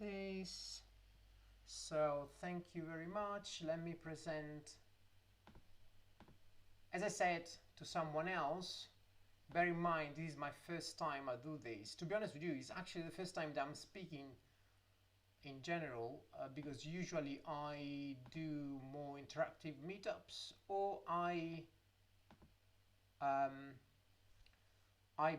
this. So thank you very much. Let me present, as I said to someone else, bear in mind this is my first time I do this. To be honest with you, it's actually the first time that I'm speaking in general, because usually I do more interactive meetups, or I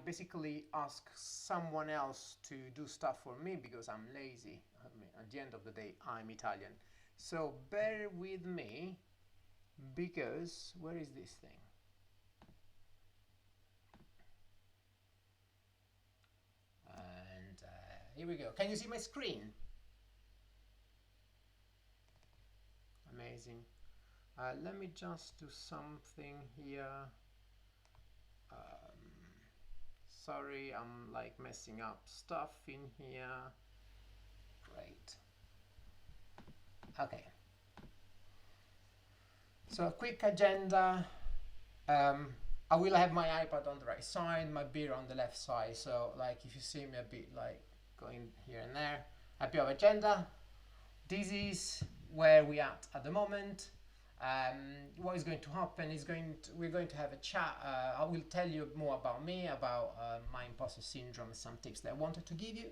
basically ask someone else to do stuff for me because I'm lazy. I mean, at the end of the day, I'm Italian. So bear with me, because where is this thing? And here we go. Can you see my screen? Amazing. Let me just do something here. Sorry, I'm like messing up stuff in here. Great. Okay. So a quick agenda. I will have my iPad on the right side, my beer on the left side. So like if you see me a bit like going here and there, a bit of agenda. This is where we are at the moment. What is going to happen is we're going to have a chat. I will tell you more about me, about my imposter syndrome, some tips that I wanted to give you.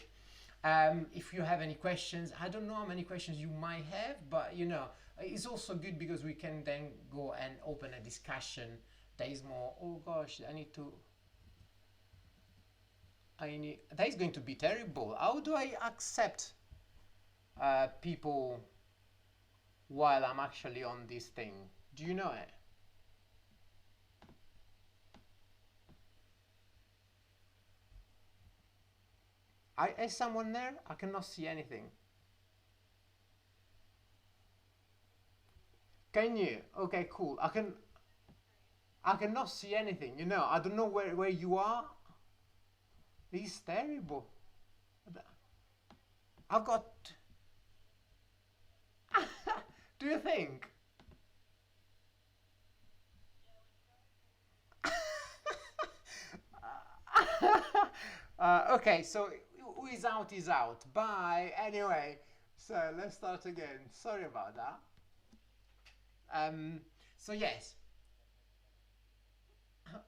If you have any questions, I don't know how many questions you might have, but you know, it's also good because we can then go and open a discussion that is more, oh gosh, that is going to be terrible. How do I accept people while I'm actually on this thing? Do you know it? Is someone there? I cannot see anything. Can you? Okay, cool. I cannot see anything, you know. I don't know where you are. It's terrible. I've got. Do you think? Okay, so who is out is out. Bye. Anyway, so let's start again. Sorry about that. So yes,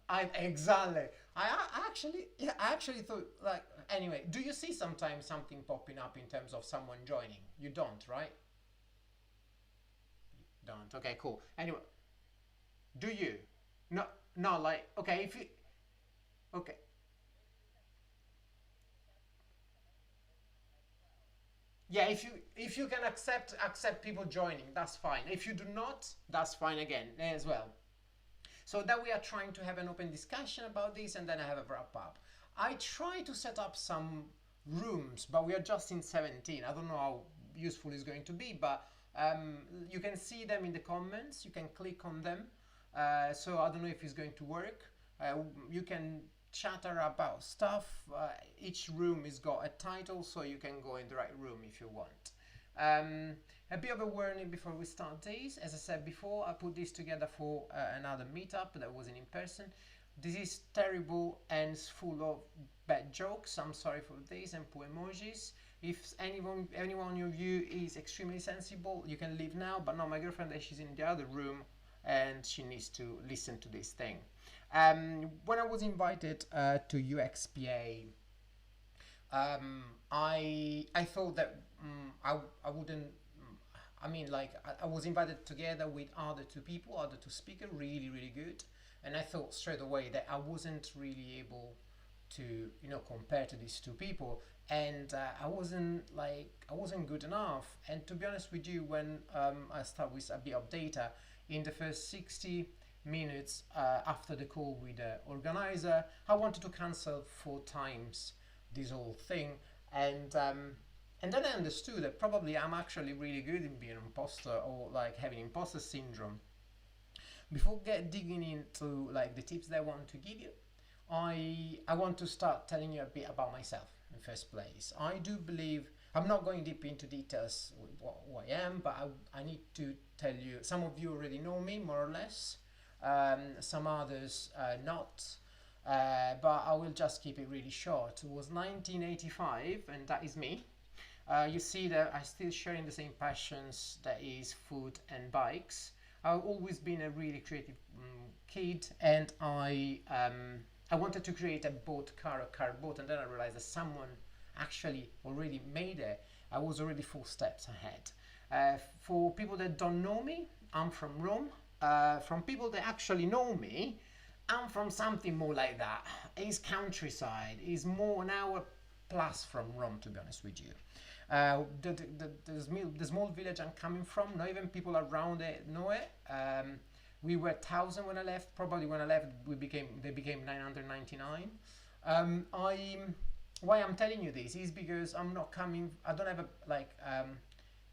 I exactly. I actually, yeah, I actually thought like. Anyway, do you see sometimes something popping up in terms of someone joining? You don't, right? Don't. Okay, cool. Anyway, do you? No, no. Like, okay, if you, okay, yeah. If you can accept people joining, that's fine. If you do not, that's fine again as well. So that we are trying to have an open discussion about this, and then I have a wrap up. I try to set up some rooms, but we are just in 17. I don't know how useful it's going to be, but you can see them in the comments. You can click on them. So I don't know if it's going to work. You can chatter about stuff. Each room has got a title, so you can go in the right room if you want. Um, a bit of a warning before we start this. As I said before, I put this together for another meetup that wasn't in person. This is terrible and it's full of bad jokes. I'm sorry for this, and poor emojis. If anyone of you is extremely sensible, you can leave now. But not my girlfriend, that she's in the other room and she needs to listen to this thing. When I was invited to UXPA, I thought that I wouldn't. I mean, like I was invited together with other two people, other two speakers, really really good, and I thought straight away that I wasn't really able to compare to these two people, and I wasn't good enough. And to be honest with you, when I start with a bit of data in the first 60 minutes after the call with the organizer, I wanted to cancel 4 times this whole thing, and then I understood that probably I'm actually really good in being an imposter, or like having imposter syndrome. Before digging into like the tips that I want to give you, I want to start telling you a bit about myself in first place. I do believe I'm not going deep into details with who I am, but I need to tell you. Some of you already know me more or less. Some others not. But I will just keep it really short. It was 1985, and that is me. You see that I still sharing the same passions, that is food and bikes. I've always been a really creative kid, and I wanted to create a car boat, and then I realized that someone actually already made it. I was already 4 steps ahead. For people that don't know me, I'm from Rome. From people that actually know me, I'm from something more like that. It's countryside. It's more an hour plus from Rome, to be honest with you. The small village I'm coming from, not even people around it know it. We were 1,000 when I left. Probably when I left, they became 999. I Why I'm telling you this is because I'm not coming. I don't have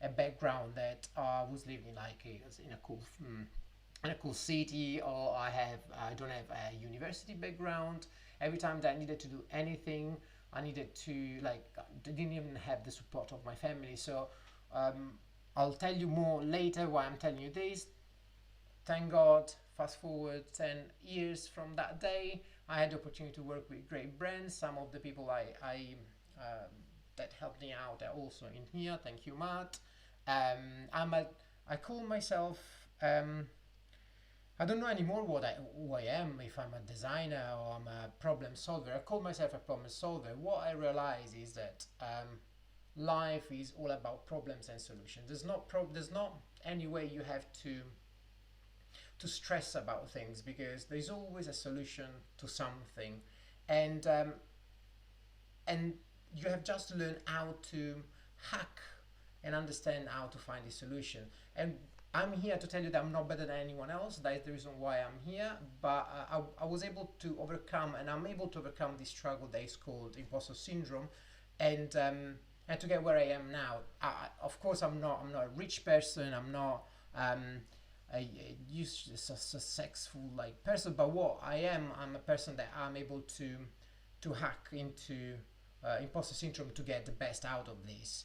a background that I was living in a cool city, or I don't have a university background. Every time that I needed to do anything, I needed to didn't even have the support of my family. So I'll tell you more later why I'm telling you this. Thank God, fast forward 10 years from that day, I had the opportunity to work with great brands. Some of the people that helped me out are also in here. Thank you, Matt. I call myself. I don't know anymore who I am, if I'm a designer or I'm a problem solver. I call myself a problem solver. What I realize is that life is all about problems and solutions. There's not any way you have to stress about things, because there's always a solution to something, and and you have just to learn how to hack and understand how to find a solution. And I'm here to tell you that I'm not better than anyone else. That is the reason why I'm here. But I was able to overcome, and I'm able to overcome this struggle that is called imposter syndrome, and to get where I am now. Of course, I'm not a rich person. I'm not a successful person. But what I'm a person that I'm able to hack into imposter syndrome to get the best out of this.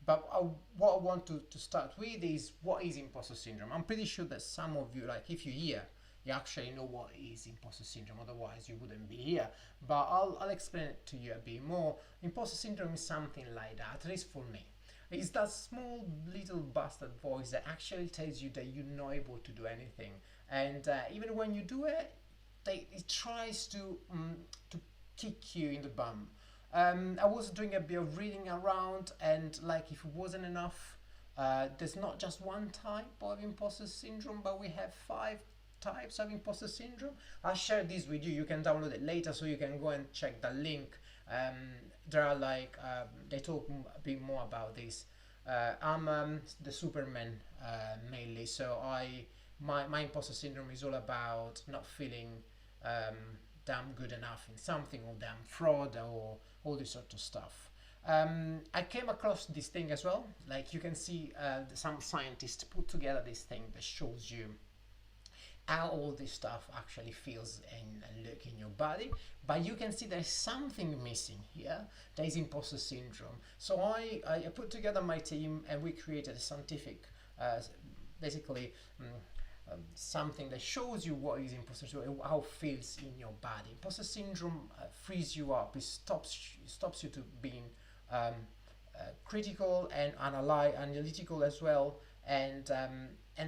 What I want to start with is, what is imposter syndrome? I'm pretty sure that some of you, if you're here, you actually know what is imposter syndrome. Otherwise, you wouldn't be here. But I'll explain it to you a bit more. Imposter syndrome is something like that, at least for me. It's that small little bastard voice that actually tells you that you're not able to do anything, and even when you do it, it tries to kick you in the bum. I was doing a bit of reading around, and if it wasn't enough, there's not just one type of imposter syndrome, but we have 5 types of imposter syndrome. I'll share this with you. You can download it later, so you can go and check the link. There are they talk a bit more about this. I'm the Superman mainly, so my imposter syndrome is all about not feeling damn good enough in something, or damn fraud, or all this sort of stuff. I came across this thing as well. You can see, some scientists put together this thing that shows you how all this stuff actually feels and look in your body. But you can see there's something missing here. There is imposter syndrome. So I put together my team, and we created a scientific, basically, something that shows you what is imposter syndrome, how it feels in your body. Imposter syndrome frees you up. It stops you to being critical and analytical as well, and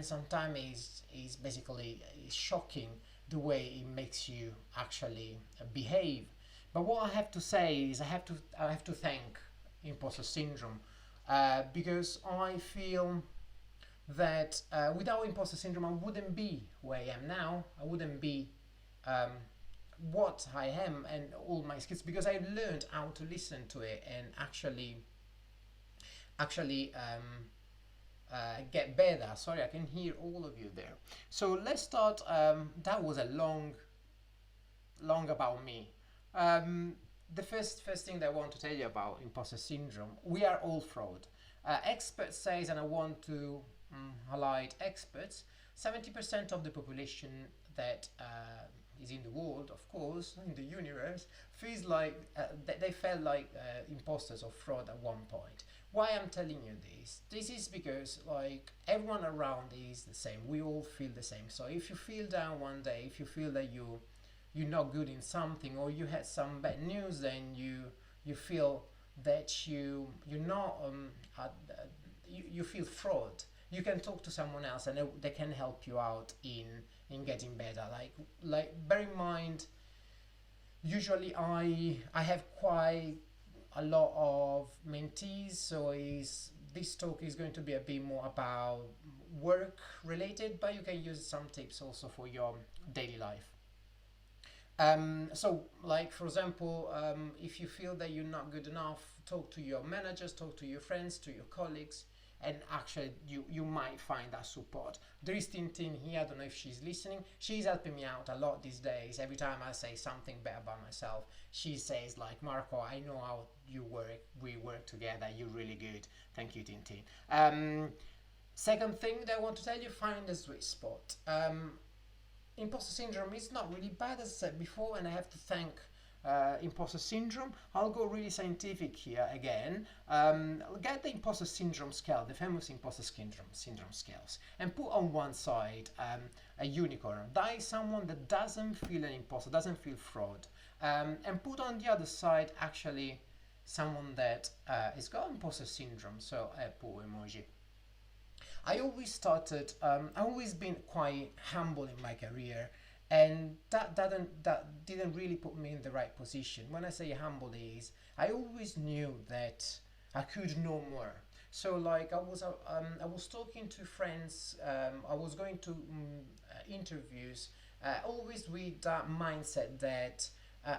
sometimes is basically shocking the way it makes you actually behave. But what I have to say is, I have to thank imposter syndrome, because I feel that without imposter syndrome, I wouldn't be where I am now. I wouldn't be what I am, and all my skills, because I've learned how to listen to it and actually get better. Sorry, I can hear all of you there. So let's start. That was a long about me. The first thing that I want to tell you about imposter syndrome: we are all fraud. Experts says, and I want to highlight experts. 70% of the population that is in the world, of course, in the universe, feels like they felt like imposters or fraud at one point. Why I'm telling you this? This is because everyone around is the same. We all feel the same. So if you feel down one day, if you feel that you're not good in something, or you had some bad news, then you feel that you know you feel fraud, you can talk to someone else and they can help you out in getting better. Like bear in mind, usually I have quite a lot of mentees, so is this talk is going to be a bit more about work related, but you can use some tips also for your daily life. So, like for example, if you feel that you're not good enough, talk to your managers, talk to your friends, to your colleagues, and actually you might find that support. There is Tintin here. I don't know if she's listening. She's helping me out a lot these days. Every time I say something bad about myself, she says like, Marco, I know how you work. We work together. You're really good. Thank you, Tintin. Second thing that I want to tell you: find the sweet spot. Imposter syndrome is not really bad, as I said before, and I have to thank imposter syndrome. I'll go really scientific here again. Get the imposter syndrome scale, the famous imposter syndrome scales, and put on one side a unicorn. That is someone that doesn't feel an imposter, doesn't feel fraud, and put on the other side actually someone that has got imposter syndrome. So I put emoji. I always started. I always been quite humble in my career, and that didn't really put me in the right position. When I say humble, is I always knew that I could know more. So like I was talking to friends. I was going to interviews, always with that mindset that.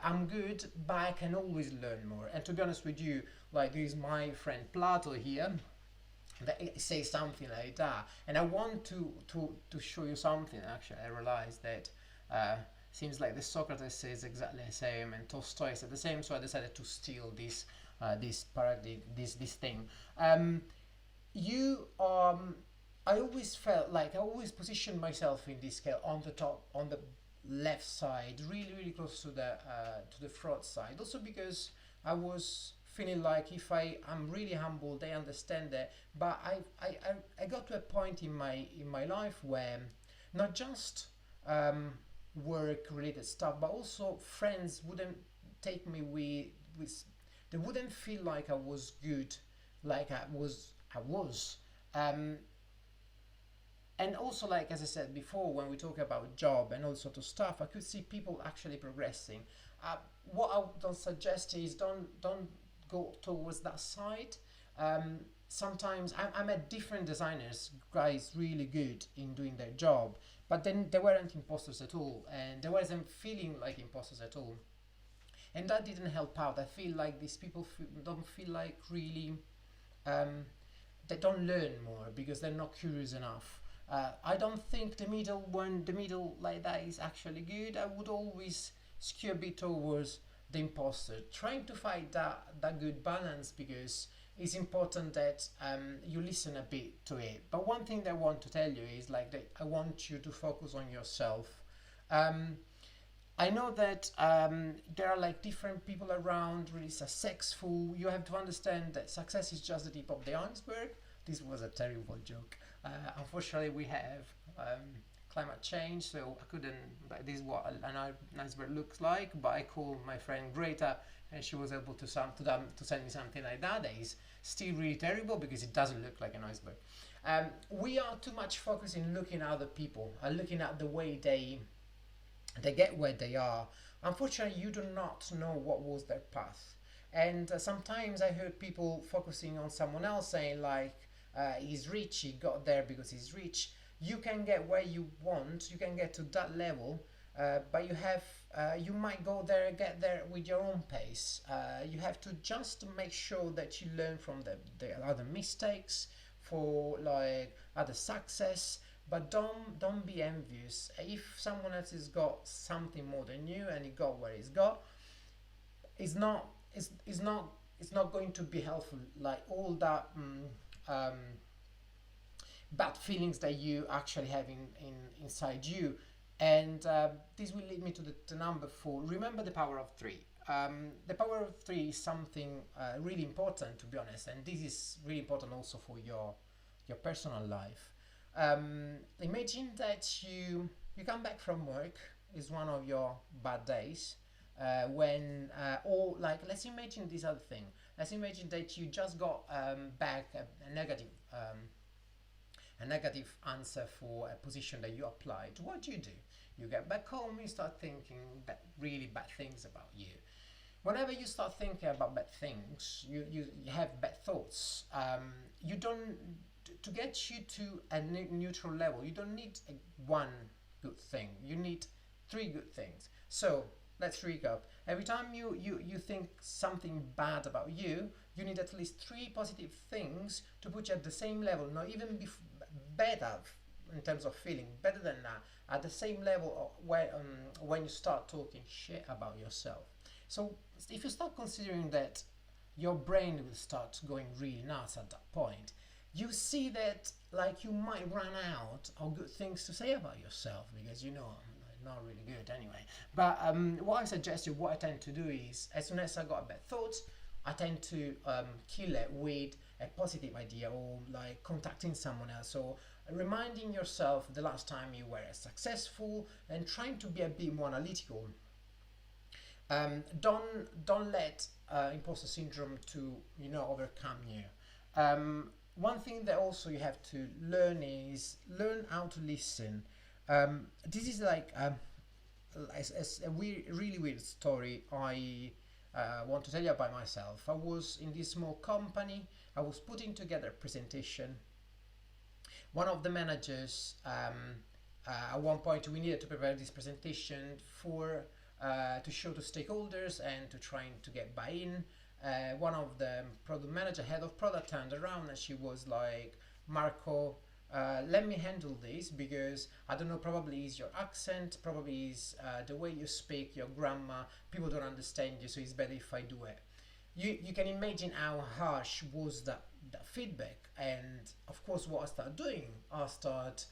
I'm good, but I can always learn more. And to be honest with you, like there is my friend Plato here, that say something like that, and I want to show you something. Actually, I realized that seems like the Socrates says exactly the same and Tolstoy said the same, so I decided to steal this paradigm, this thing. You I always felt like I always positioned myself in this scale on the top, on the left side, really close to the fraud side, also because I was feeling like if I'm really humble, they understand that. But I got to a point in my life where not just work related stuff, but also friends wouldn't take me with they wouldn't feel like I was good, like I was. Um, and also, like as I said before, when we talk about job and all sort of stuff, I could see people actually progressing. What I don't suggest is don't go towards that side. Sometimes I met different designers, guys really good in doing their job, but then they weren't imposters at all, and they wasn't feeling like imposters at all, and that didn't help out. I feel like these people don't feel like really um, they don't learn more because they're not curious enough. I don't think the middle like that is actually good. I would always skew a bit towards the imposter, trying to find that good balance, because it's important that you listen a bit to it. But one thing that I want to tell you is like that I want you to focus on yourself. Um, I know that there are like different people around really successful. You have to understand that success is just the tip of the iceberg. This was a terrible joke. Unfortunately, we have climate change, so I couldn't. Like, this is what an iceberg looks like. But I called my friend Greta, and she was able to send me something like that. That is still really terrible because it doesn't look like an iceberg. We are too much focused in looking at other people and looking at the way they get where they are. Unfortunately, you do not know what was their path. And sometimes I heard people focusing on someone else saying like, he's rich, he got there because he's rich. You can get where you want, you can get to that level, but you might get there with your own pace. You have to just make sure that you learn from the other mistakes for like other success, but don't be envious. If someone else has got something more than you and he got where he's got, it's not it's not going to be helpful. Like all that um, bad feelings that you actually have inside you. And this will lead me to the number 4. Remember the power of 3. The power of 3 is something really important, to be honest, and this is really important also for your personal life. Imagine that you come back from work. It's one of your bad days. or like, let's imagine this other thing. Let's imagine that you just got back a negative answer for a position that you applied. What do? You get back home, you start thinking really bad things about you. Whenever you start thinking about bad things, you have bad thoughts. You don't, to get you to a neutral level, you don't need one good thing. You need three good things. So let's recap. Every time you think something bad about you, you need at least three positive things to put you at the same level, not even better in terms of feeling, better than that, at the same level of when you start talking shit about yourself. So if you start considering that, your brain will start going really nuts at that point. You see that like you might run out of good things to say about yourself, because I'm not really good anyway. But what I suggest you, what I tend to do is, as soon as I got a bad thought, I tend to kill it with a positive idea, or like contacting someone else, or reminding yourself the last time you were successful, and trying to be a bit more analytical. Don't let imposter syndrome to overcome you. One thing that also you have to learn is learn how to listen. This is like a really weird story I want to tell you about myself. I was in this small company. I was putting together a presentation. One of the managers, at one point, we needed to prepare this presentation for to show to stakeholders and to trying to get buy-in. One of the product manager, head of product, turned around and she was like, Marco, let me handle this, because I don't know, probably is your accent, probably is the way you speak, your grammar, people don't understand you, so it's better if I do it. You can imagine how harsh was that feedback. And of course, what I started doing, I started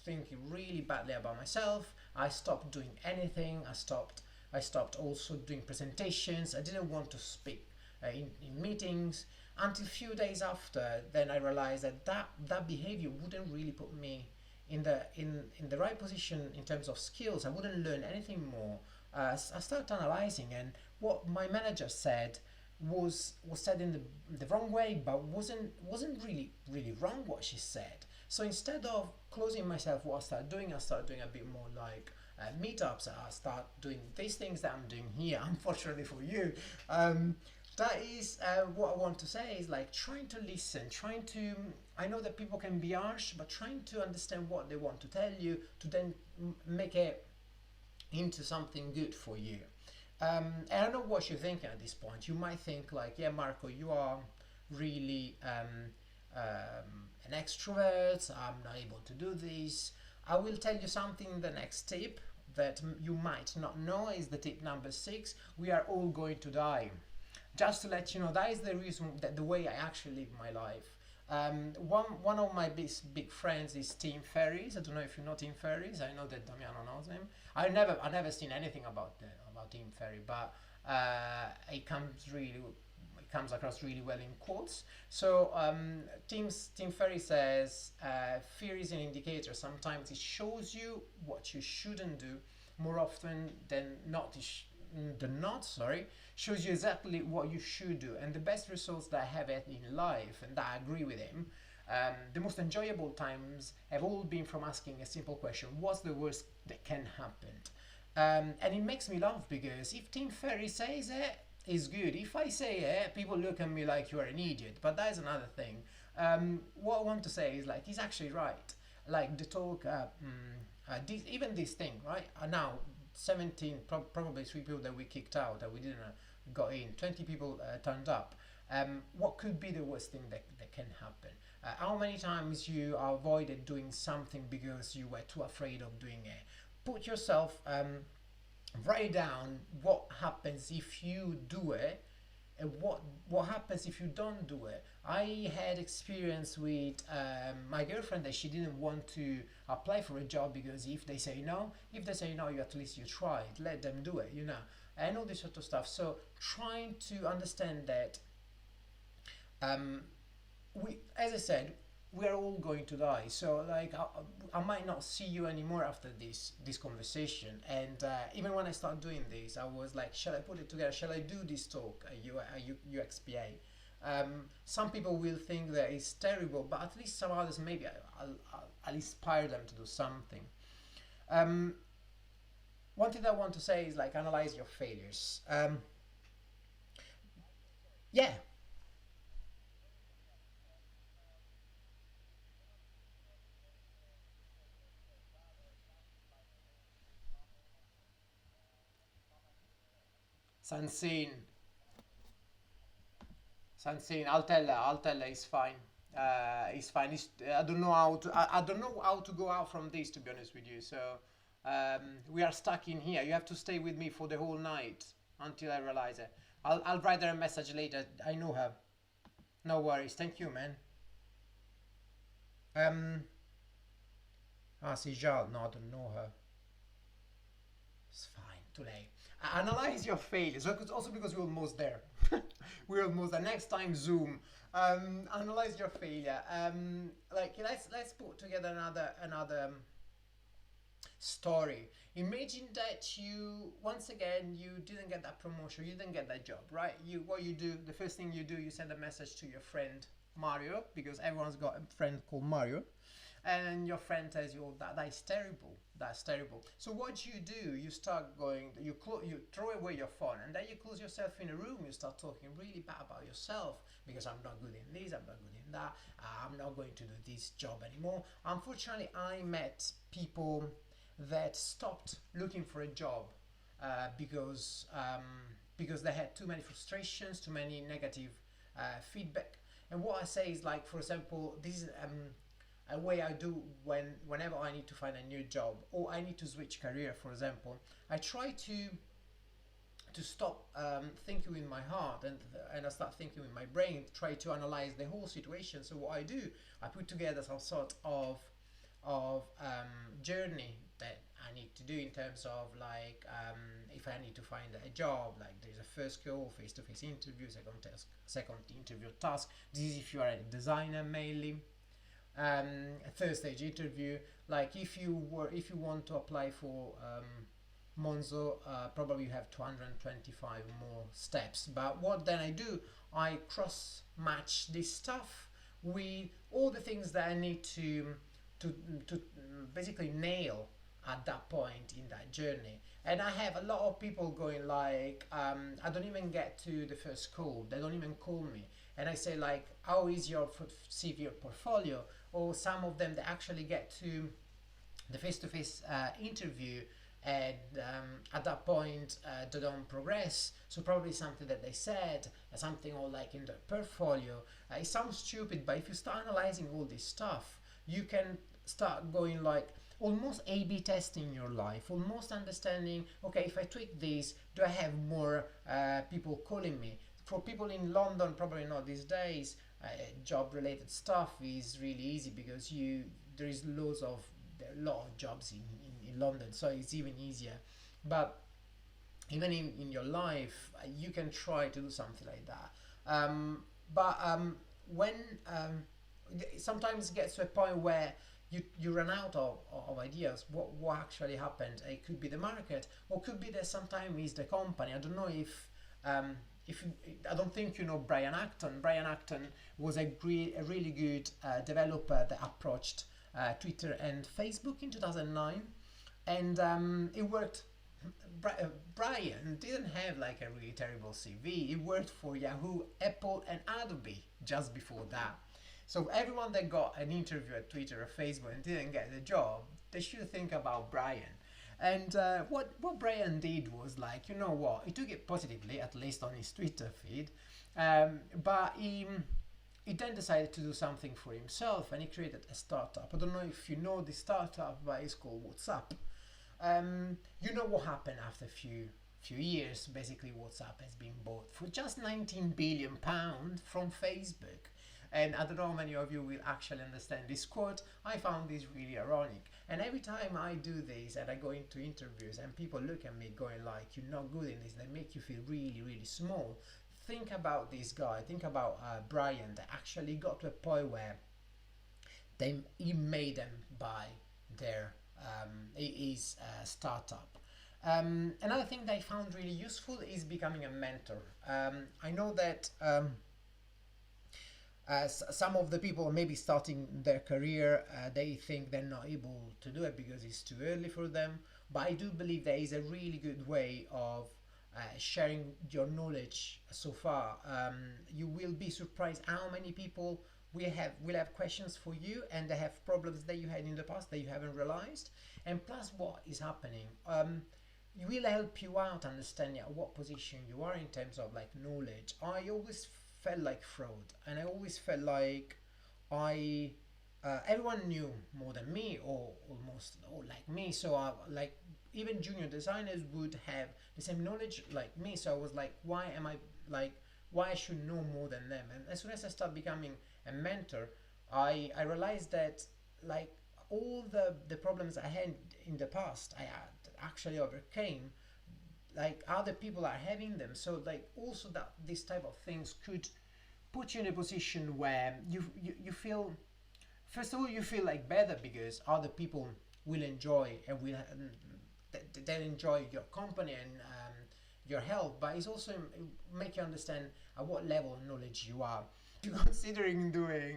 thinking really badly about myself. I stopped doing anything. I stopped also doing presentations. I didn't want to speak in meetings, until a few days after. Then I realized that behavior wouldn't really put me in the right position in terms of skills. I wouldn't learn anything more. I started analyzing, and what my manager said was said in the wrong way, but wasn't really wrong what she said. So instead of closing myself, what I started doing a bit more like meetups. I start doing these things that I'm doing here. Unfortunately for you, that is what I want to say is like trying to listen, trying to. I know that people can be harsh, but trying to understand what they want to tell you to then make it into something good for you. And I don't know what you're thinking at this point. You might think like, yeah, Marco, you are really an extrovert. I'm not able to do this. I will tell you something. The next tip that you might not know is the tip number 6. We are all going to die. Just to let you know, that is the reason, that the way I actually live my life. One of my big friends is Tim Ferriss. I don't know if you know Tim Ferriss. I know that Damiano knows him. I never seen anything about Tim Ferriss, but it comes across really well in quotes. So Tim Ferriss says, fear is an indicator. Sometimes it shows you what you shouldn't do. More often than not, shows you exactly what you should do. And the best results that I have had in life, and that I agree with him, the most enjoyable times have all been from asking a simple question: what's the worst that can happen? And it makes me laugh, because if Tim Ferriss says it, it's good. If I say it, people look at me like you are an idiot. But that is another thing. What I want to say is like, he's actually right. Like the talk, even this thing, right? Now 17, probably 3 people that we kicked out, that we didn't got in. 20 people turned up. What could be the worst thing that can happen? How many times you avoided doing something because you were too afraid of doing it? Put yourself, write down what happens if you do it, and what happens if you don't do it. I had experience with my girlfriend, that she didn't want to apply for a job because if they say no, you at least you tried. Let them do it, and all this sort of stuff. So trying to understand that, we, as I said, we are all going to die. So like I might not see you anymore after this conversation. And even when I started doing this, I was like, shall I put it together? Shall I do this talk? UXPA. Some people will think that it's terrible, but at least some others maybe I'll inspire them to do something. Um, One thing that I want to say is like analyze your failures. Yeah, Sansin. Sansin, I'll tell her. I'll tell her. It's fine. It's fine. I don't know how to. I don't know how to go out from this. To be honest with you, so we are stuck in here. You have to stay with me for the whole night until I realize it. I'll write her a message later. I know her. No worries. Thank you, man. Um. Sijal. No, I don't know her. It's fine. Too late. Analyze your failures. Also because we're almost there. We're almost there. Next time Zoom. Analyze your failure. Like let's put together another story. Imagine that you once again you didn't get that promotion, you didn't get that job, right? You what you do, the first thing you do, you send a message to your friend Mario because everyone's got a friend called Mario, and your friend tells you, "Oh, that is terrible. That's terrible." So what you do, you start going, you throw away your phone, and then you close yourself in a room. You start talking really bad about yourself because I'm not good in this, I'm not good in that, I'm not going to do this job anymore. Unfortunately, I met people that stopped looking for a job because they had too many frustrations, too many negative feedback. And what I say is like, for example, this is a way I do whenever I need to find a new job or I need to switch career. For example, I try to stop thinking with my heart and I start thinking with my brain. Try to analyze the whole situation. So what I do, I put together some sort of journey that I need to do in terms of like if I need to find a job, like there's a first call, face-to-face interview, second interview task. This is if you are a designer mainly. A third stage interview. Like if you want to apply for Monzo, probably you have 225 more steps. But what then I do, I cross match this stuff with all the things that I need to to basically nail at that point in that journey. And I have a lot of people going like, I don't even get to the first call. They don't even call me. And I say like, how is your CV or portfolio? Or some of them they actually get to the face-to-face interview and at that point they don't progress, so probably something that they said, something all like in their portfolio. It sounds stupid, but if you start analyzing all this stuff, you can start going like almost A/B testing your life, almost understanding, okay, if I tweak this, do I have more people calling me? For people in London, probably not these days. Job related stuff is really easy because there is a lot of jobs in London, so it's even easier. But even in your life, you can try to do something like that. But when sometimes it gets to a point where you run out of ideas, what actually happened. It could be the market, or could be that sometimes it's the company. I don't know if you, I don't think you know Brian Acton. Brian Acton was a really good developer that approached Twitter and Facebook in 2009, and it worked. Brian didn't have like a really terrible CV. He worked for Yahoo, Apple, and Adobe just before that. So everyone that got an interview at Twitter or Facebook and didn't get the job, they should think about Brian. And what Brian did was like, you know what, he took it positively, at least on his Twitter feed, but he then decided to do something for himself and he created a startup. I don't know if you know the startup, but it's called WhatsApp. You know what happened after a few years? Basically, WhatsApp has been bought for just 19 billion pound from Facebook. And I don't know how many of you will actually understand this quote. I found this really ironic. And every time I do this and I go into interviews and people look at me going like, you're not good in this, they make you feel really, really small. Think about this guy. Think about Brian that actually got to a point where he made them buy their his startup. Another thing that I found really useful is becoming a mentor. I know that some of the people maybe starting their career, they think they're not able to do it because it's too early for them. But I do believe there is a really good way of sharing your knowledge so far. You will be surprised how many people will have questions for you, and they have problems that you had in the past that you haven't realized. And plus, what is happening? It will help you out understanding at what position you are in terms of like knowledge. I always felt like fraud, and I always felt like I everyone knew more than me, or almost or like me. So like even junior designers would have the same knowledge like me. So I was like, why am I like why I should know more than them? And as soon as I start becoming a mentor, I realized that like all the problems I had in the past, I had actually overcame, like other people are having them. So like also that this type of things could put you in a position where you feel, first of all, you feel like better because other people will enjoy and will they'll enjoy your company and your help. But it's also make you understand at what level of knowledge you are. If you're considering doing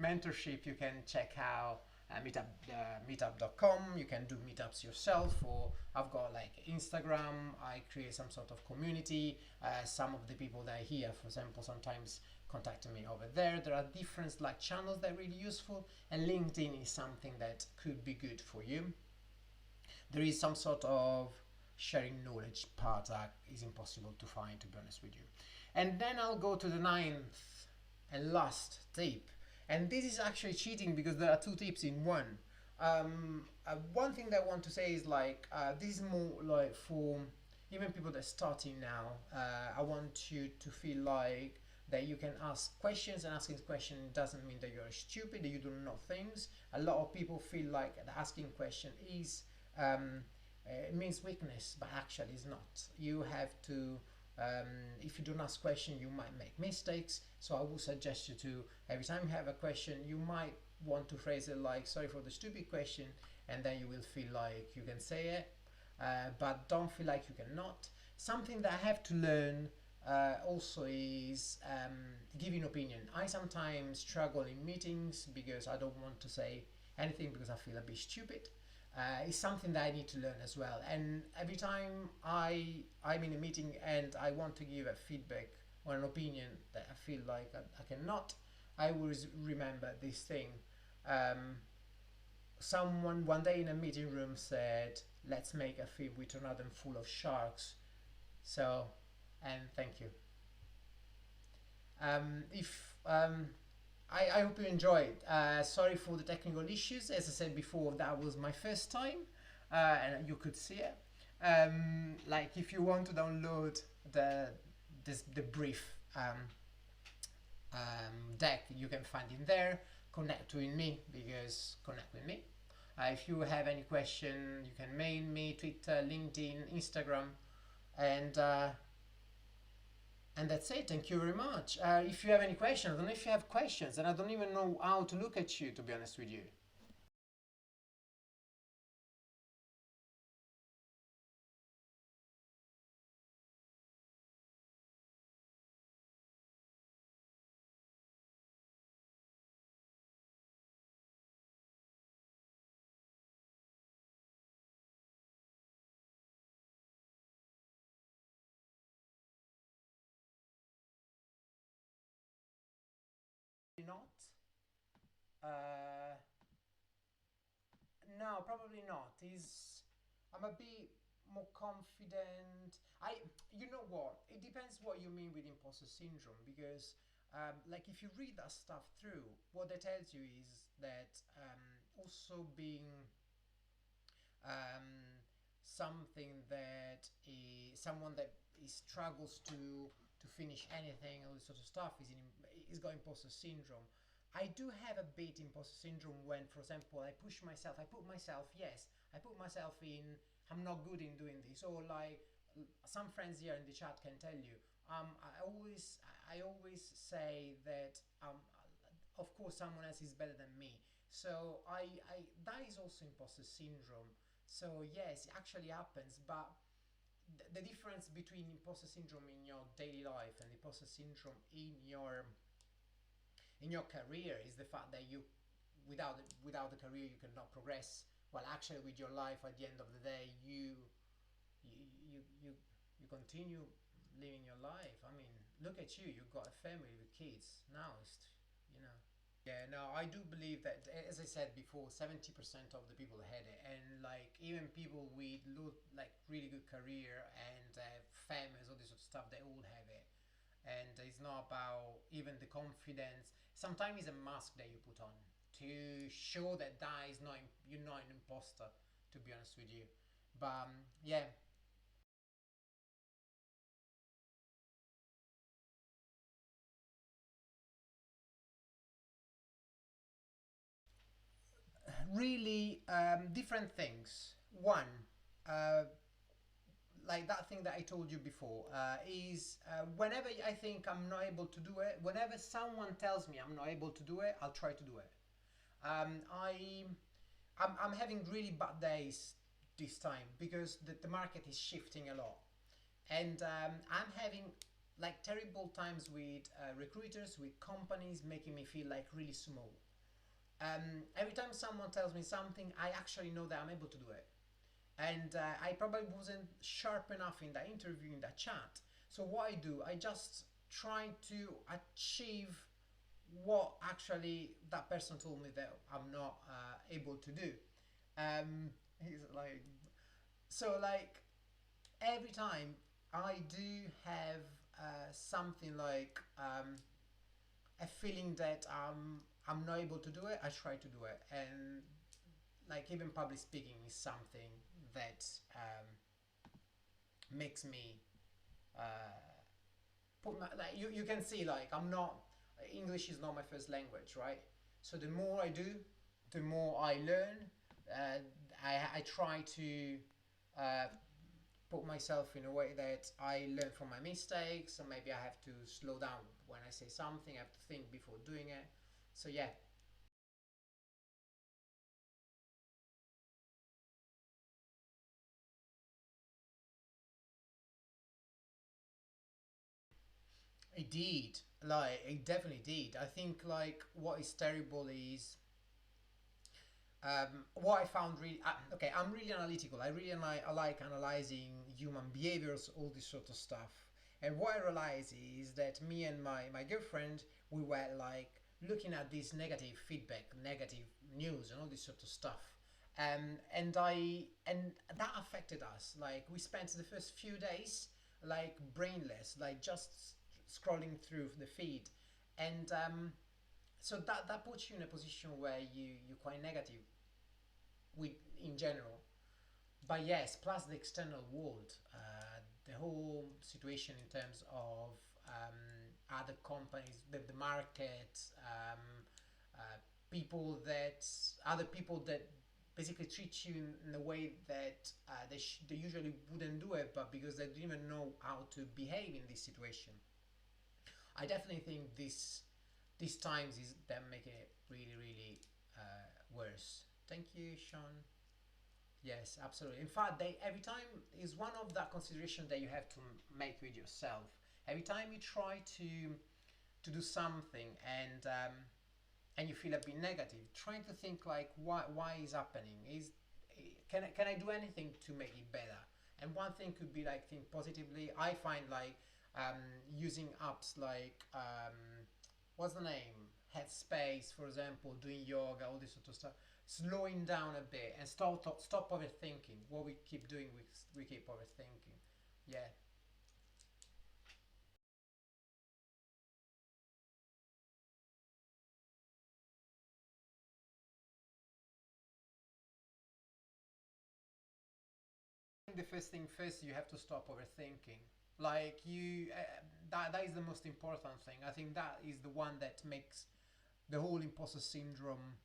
mentorship, you can check out meetup.com. You can do meetups yourself, or I've got like Instagram. I create some sort of community. Some of the people that are here, for example, sometimes contacting me over there. There are different like channels that are really useful, and LinkedIn is something that could be good for you. There is some sort of sharing knowledge part that is impossible to find, to be honest with you. And then I'll go to the ninth and last tip. And this is actually cheating because there are two tips in one. One thing that I want to say is like this is more like for even people that are starting now. I want you to feel like that you can ask questions, and asking questions doesn't mean that you're stupid, that you don't know things. A lot of people feel like asking question is it means weakness, but actually it's not. You have to if you don't ask question, you might make mistakes. So I would suggest you to, every time you have a question, you might want to phrase it like, sorry for the stupid question, and then you will feel like you can say it, but don't feel like you cannot. Something that I have to learn also is giving opinion. I sometimes struggle in meetings because I don't want to say anything because I feel a bit stupid. It's something that I need to learn as well. And every time I'm in a meeting and I want to give a feedback or an opinion that I feel like I cannot, I always remember this thing. Um, Someone one day in a meeting room said, "Let's make a film with tornado full of sharks." So, and thank you. If I hope you enjoyed. Sorry for the technical issues. As I said before, that was my first time, and you could see it. Like if you want to download the brief deck, you can find in there. Connect with me because connect with me. If you have any question, you can mail me, Twitter, LinkedIn, Instagram, and and that's it. Thank you very much. If you have any questions, I don't know if you have questions, and I don't even know how to look at you, to be honest with you. Not. Uh, no, probably not. Is I'm a bit more confident. You know what? It depends what you mean with imposter syndrome because, like, if you read that stuff through, what that tells you is that also being um, something that someone that struggles to finish anything, all this sort of stuff is got imposter syndrome. I do have a bit imposter syndrome when, for example, I push myself. I put myself, yes, I put myself in. I'm not good in doing this, or like some friends here in the chat can tell you. I always say that of course someone else is better than me. So I that is also imposter syndrome. So yes, it actually happens, but the difference between imposter syndrome in your daily life and imposter syndrome in your career is the fact that you without the career you cannot progress. Well, actually, with your life at the end of the day, you you you, you continue living your life. I mean, look at you. You've got a family with kids now. You know. Yeah, no, I do believe that, as I said before, 70% of the people had it, and like even people with like really good career and famous, all this sort of stuff, they all have it. And it's not about even the confidence. Sometimes it's a mask that you put on to show that that is not you're not an imposter. To be honest with you, but yeah, really different things. One, uh, like that thing that I told you before, is whenever I think I'm not able to do it, whenever someone tells me I'm not able to do it, I'll try to do it. Um, I, I'm having really bad days this time because the market is shifting a lot, and I'm having like terrible times with recruiters, with companies making me feel like really small. Every time someone tells me something, I actually know that I'm able to do it, and I probably wasn't sharp enough in that interview, in that chat. So what I do, I just try to achieve what actually that person told me that I'm not able to do. He's like, so like every time I do have something like a feeling that I'm not able to do it, I try to do it, and like even public speaking is something that makes me put my like you can see like I'm not English is not my first language, right? So the more I do, the more I learn. uh, I try to uh, put myself in a way that I learn from my mistakes, so maybe I have to slow down when I say something. I have to think before doing it. So yeah. It did. Like it definitely did. I think like what is terrible is what I found really okay. I'm really analytical. I like analyzing human behaviors, all this sort of stuff. And what I realized is that me and my girlfriend, we were like looking at this negative feedback, negative news, and all this sort of stuff. And that affected us. Like we spent the first few days like brainless, like just scrolling through the feed, and so that puts you in a position where you're quite negative with in general. But yes, plus the external world, the whole situation in terms of other companies, the market, uh, people that other people that basically treat you in a way that they usually wouldn't do it, but because they don't even know how to behave in this situation. I definitely think these times is them making it really really worse. Thank you, Sean. Yes, absolutely. In fact, they every time is one of that consideration that you have to make with yourself. Every time you try to do something and you feel a bit negative, trying to think like why is happening? Is can I do anything to make it better? And one thing could be like think positively. I find like using apps like what's the name? Headspace, for example, doing yoga, all this sort of stuff. Slowing down a bit and stop overthinking. What we keep doing, we keep overthinking. Yeah, the first thing first, you have to stop overthinking. Like that is the most important thing. I think that is the one that makes the whole imposter syndrome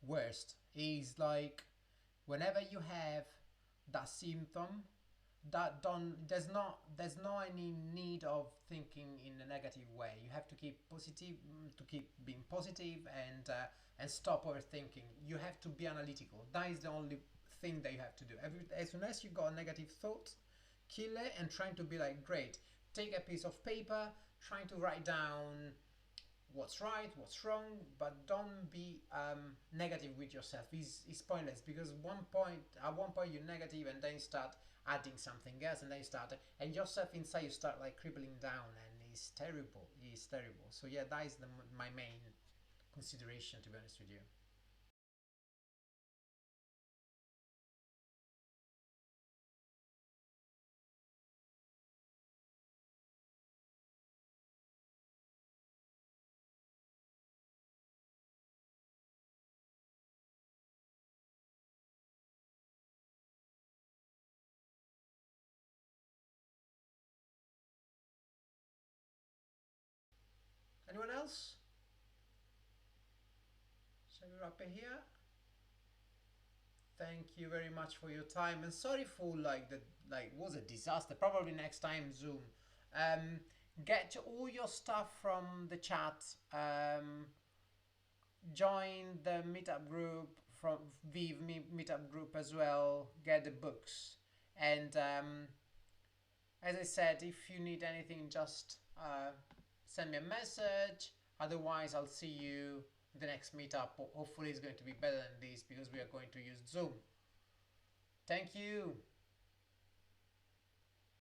worst. Is like whenever you have that symptom, that don't there's no any need of thinking in a negative way. You have to keep positive, to keep being positive, and stop overthinking. You have to be analytical. That is the only thing that you have to do. As soon as you got a negative thought, kill it and trying to be like, great, take a piece of paper, trying to write down what's right, what's wrong, but don't be negative with yourself. It's pointless, because at one point you're negative, and then you start adding something else, and then you start, and yourself inside you start like crippling down, and it's terrible. It's terrible. So yeah, that is my main consideration, to be honest with you. Anyone else? Shall we wrap it here? Thank you very much for your time, and sorry for like the like was a disaster. Probably next time Zoom. Um, get all your stuff from the chat. Join the meetup group from Viv meetup group as well. Get the books, and as I said, if you need anything, just send me a message. Otherwise, I'll see you in the next meetup. Hopefully, it's going to be better than this, because we are going to use Zoom. Thank you.